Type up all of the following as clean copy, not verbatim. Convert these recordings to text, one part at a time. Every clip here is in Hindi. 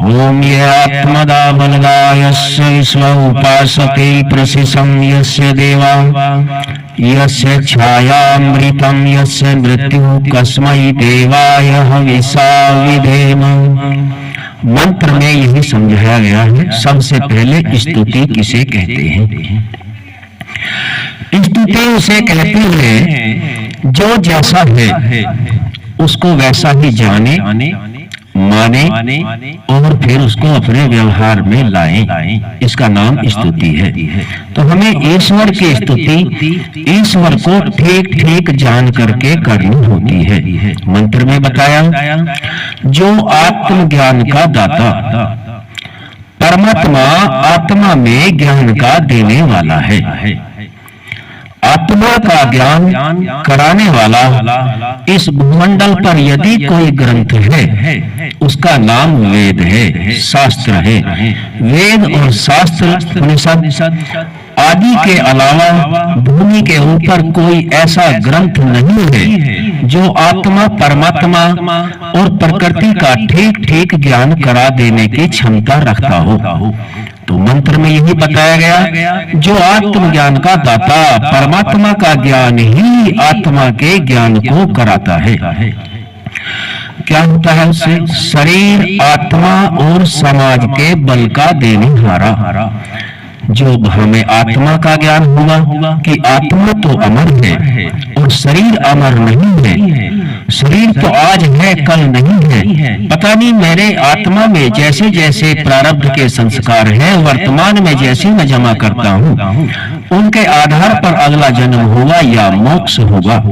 ओम ये आत्मदा बलदायस्य विश्व उपासते प्रसिसं यस्य देवा यस्य छायामृतं यस्य मृत्यु कस्मै देवाय हविषा विधेम। मंत्र में यही समझाया गया है। सबसे पहले स्तुति किसे कहते हैं? स्तुति उसे कहते हैं जो जैसा है उसको वैसा ही जाने, माने और फिर उसको अपने व्यवहार में लाएं। इसका नाम स्तुति है। तो हमें ईश्वर की स्तुति ईश्वर को ठीक ठीक जान करके करनी होती है। मंत्र में बताया, जो आत्मज्ञान का दाता, परमात्मा आत्मा में ज्ञान का देने वाला है। आत्मा का ज्ञान कराने वाला इस भूमंडल पर यदि कोई ग्रंथ है उसका नाम वेद है, शास्त्र है। वेद और शास्त्र उपनिषद आदि के अलावा भूमि के ऊपर कोई ऐसा ग्रंथ नहीं है जो आत्मा, परमात्मा और प्रकृति का ठीक ठीक ज्ञान करा देने की क्षमता रखता हो। तो मंत्र में यही बताया गया, जो आत्मज्ञान का दाता, परमात्मा का ज्ञान ही आत्मा के ज्ञान को कराता है। क्या होता है उससे? शरीर, आत्मा और समाज के बल का देने हारा। जो हमें आत्मा का ज्ञान हुआ कि आत्मा तो अमर है और शरीर अमर नहीं है। शरीर तो आज है, कल नहीं है। पता नहीं मेरे आत्मा में जैसे जैसे प्रारब्ध के संस्कार हैं, वर्तमान में जैसे मैं जमा करता हूँ, उनके आधार पर अगला जन्म होगा या मोक्ष होगा।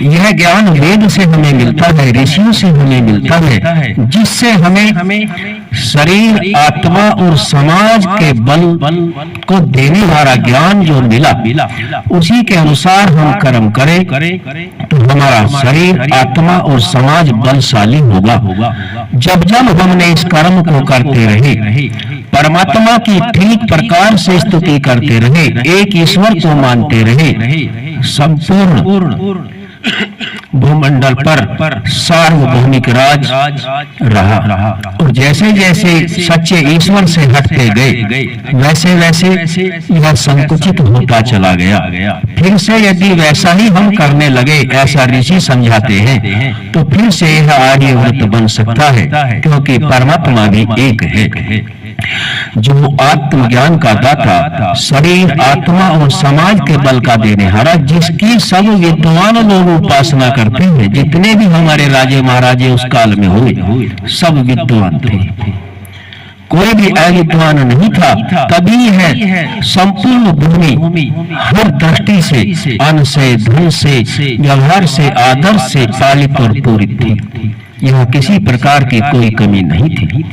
यह ज्ञान वेद से हमें मिलता है, ऋषियों से हमें मिलता है, जिससे हमें शरीर, आत्मा और समाज के बल को देने वाला ज्ञान जो मिला, उसी के अनुसार हम कर्म करें तो हमारा शरीर, आत्मा और समाज बलशाली होगा। जब जब हमने इस कर्म को करते रहे, परमात्मा की ठीक प्रकार से स्तुति करते रहे, एक ईश्वर को मानते रहे, संपूर्ण भूमंडल पर सार्वभौमिक राज रहा। और जैसे जैसे सच्चे ईश्वर से हटते गए, वैसे वैसे यह संकुचित होता चला गया। फिर से यदि वैसा ही हम करने लगे, ऐसा ऋषि समझाते हैं, तो फिर से यह आर्यव्रत बन सकता है, क्योंकि परमात्मा भी एक है। जो आत्मज्ञान का दाता, शरीर, आत्मा और समाज के बल का देने हारा, जिसकी सब विद्वान लोग उपासना करते हैं। जितने भी हमारे राजे महाराजे उस काल में हुए, सब विद्वान थे, कोई भी अविद्वान नहीं था। तभी है संपूर्ण भूमि हर दृष्टि से, अन्न से, धन से, व्यवहार से, आदर्श से पालित और पूरित थी। यहाँ किसी प्रकार की कोई कमी नहीं थी।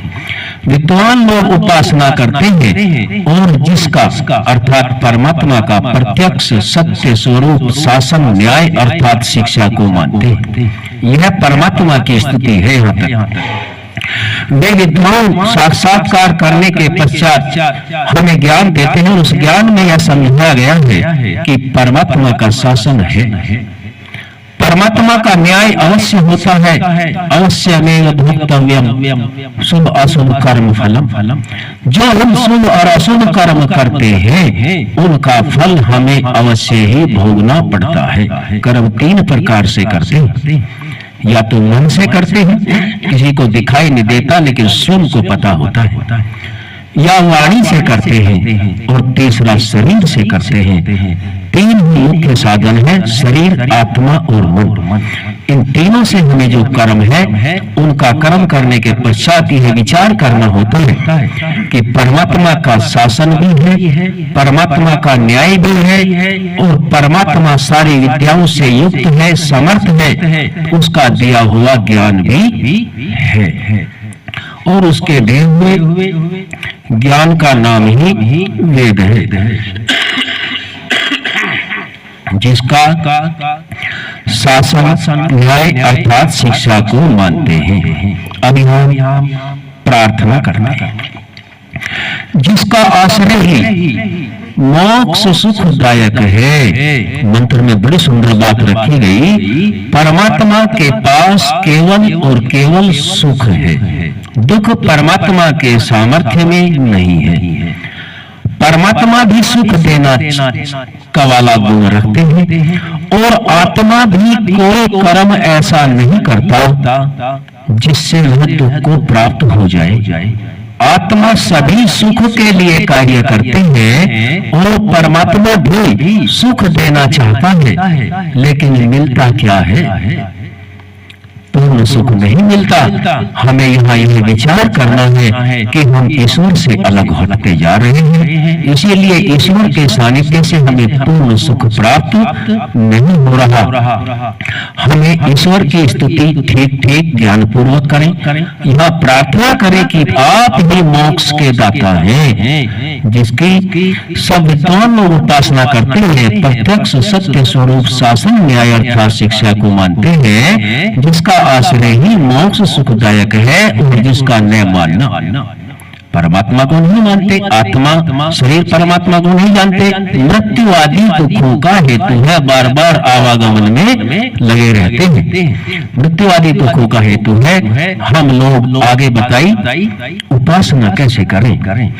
विद्वान लोग उपासना करते हैं और जिसका अर्थात परमात्मा का प्रत्यक्ष सत्य स्वरूप शासन, न्याय अर्थात शिक्षा को मानते हैं। यह परमात्मा की स्तुति है। यहाँ तक वे विद्वान साक्षात्कार करने के पश्चात हमें ज्ञान देते हैं। उस ज्ञान में यह समझाया गया है कि परमात्मा का शासन है, परमात्मा का न्याय अवश्य होता है, अवश्य में भोक्तव्यम शुभ अशुभ कर्म फलम। जो हम शुभ और अशुभ कर्म करते हैं, उनका फल हमें अवश्य ही भोगना पड़ता है। कर्म तीन प्रकार से करते हैं, या तो मन से करते हैं, किसी को दिखाई नहीं देता लेकिन स्वयं को पता होता है, या वाणी से करते हैं, और तीसरा शरीर से करते हैं। तीन मुख्य साधन है, शरीर, आत्मा और मन। इन तीनों से हमें जो कर्म है, उनका कर्म करने के पश्चात यह विचार करना होता है कि परमात्मा का शासन भी है, परमात्मा का न्याय भी है, और परमात्मा सारी विद्याओं से युक्त है, समर्थ है, उसका दिया हुआ ज्ञान भी है। और उसके दिए हुए ज्ञान का नाम ही वेद है, जिसका शासन, न्याय अर्थात शिक्षा को मानते हैं। अभी हम प्रार्थना करना, जिसका आश्रय ही मोक्ष सुखदायक है। मंत्र में बड़ी सुंदर बात रखी गई, परमात्मा के पास केवल और केवल सुख है, दुख परमात्मा के सामर्थ्य में नहीं है। परमात्मा भी सुख देना का वाला गुण रखते हैं और आत्मा भी कोई कर्म ऐसा नहीं करता जिससे वह दुख को प्राप्त हो जाए। आत्मा सभी सुख के लिए कार्य करते हैं और परमात्मा भी सुख देना चाहता है, लेकिन मिलता क्या है? पूर्ण सुख नहीं मिलता। हमें यहाँ यह विचार करना है कि हम ईश्वर से अलग हटते जा रहे हैं, इसीलिए ईश्वर के सानिध्य से हमें पूर्ण सुख प्राप्त नहीं हो रहा। हमें ईश्वर की स्तुति ठीक ठीक ज्ञान पूर्वक करें, यह प्रार्थना करें कि आप ही मोक्ष के दाता हैं, जिसकी सब विद्वान लोग उपासना करते हैं, प्रत्यक्ष सत्य स्वरूप शासन न्याय अर्थात शिक्षा को मानते हैं, जिसका आश्रय ही मोक्ष सुखदायक है और जिसका न मानना परमात्मा को नहीं मानते, आत्मा शरीर परमात्मा को नहीं जानते, मृत्यु आदि दुखों का हेतु है, बार बार आवागमन में लगे रहते हैं। मृत्यु आदि दुखों का हेतु है। हम लोग आगे बताई उपासना कैसे करें।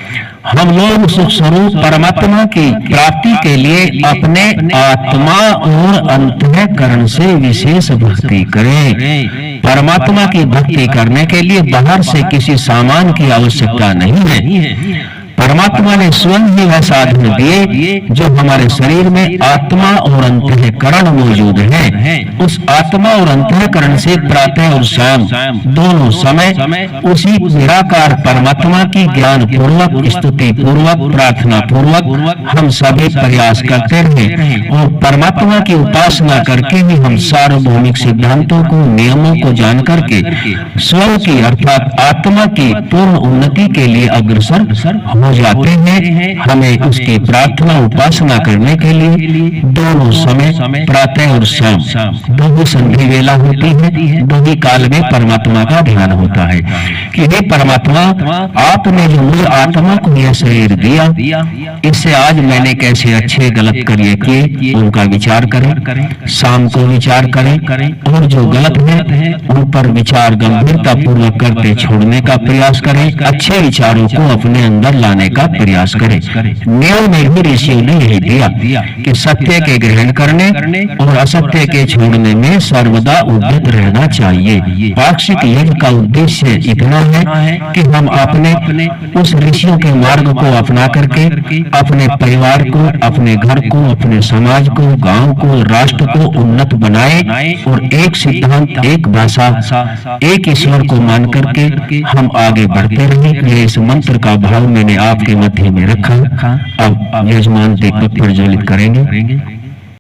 हम लोग सुख स्वरूप परमात्मा की प्राप्ति के लिए अपने आत्मा और अंतःकरण से विशेष भक्ति करें। परमात्मा की भक्ति करने के लिए बाहर से किसी सामान की आवश्यकता नहीं है। परमात्मा ने स्वयं ही वह साधन दिए जो हमारे शरीर में आत्मा और अंतःकरण मौजूद है। उस आत्मा और अंतःकरण से प्रातः और शाम दोनों समय उसी निराकार परमात्मा की ज्ञान पूर्वक, स्तुति पूर्वक, प्रार्थना पूर्वक हम सभी प्रयास करते रहे और परमात्मा की उपासना करके ही हम सार्वभौमिक सिद्धांतों को, नियमों को जान करके स्वयं की अर्थात आत्मा की पूर्ण उन्नति के लिए अग्रसर हो जाते हैं। हमें उसकी प्रार्थना उपासना करने के लिए दोनों समय प्रातः और शाम दोनों संधि वेला होती है, दोनों काल में परमात्मा का ध्यान होता है कि हे परमात्मा, आपने जो मुझे आत्मा को यह शरीर दिया, इससे आज मैंने कैसे अच्छे गलत कार्य किए उनका विचार करें, शाम को विचार करें और जो गलत है उन पर विचार गंभीरता पूर्वक करते छोड़ने का प्रयास करें, अच्छे विचारों को अपने अंदर लाने का प्रयास करें। नियम में भी ऋषियों ने यही दिया कि सत्य के ग्रहण करने और असत्य के छोड़ने में सर्वदा उद्यत रहना चाहिए। पाक्षिक यज्ञ का उद्देश्य इतना है कि हम अपने उस ऋषियों के मार्ग को अपना करके अपने परिवार को, अपने घर को, अपने समाज को, गांव को, राष्ट्र को उन्नत बनाए और एक सिद्धांत, एक भाषा, एक ईश्वर को मान करके हम आगे बढ़ते रहे। इस मंत्र का भाव मैंने आपके मध्य में रखा। अब यजमान दीपक प्रज्वलित करेंगे।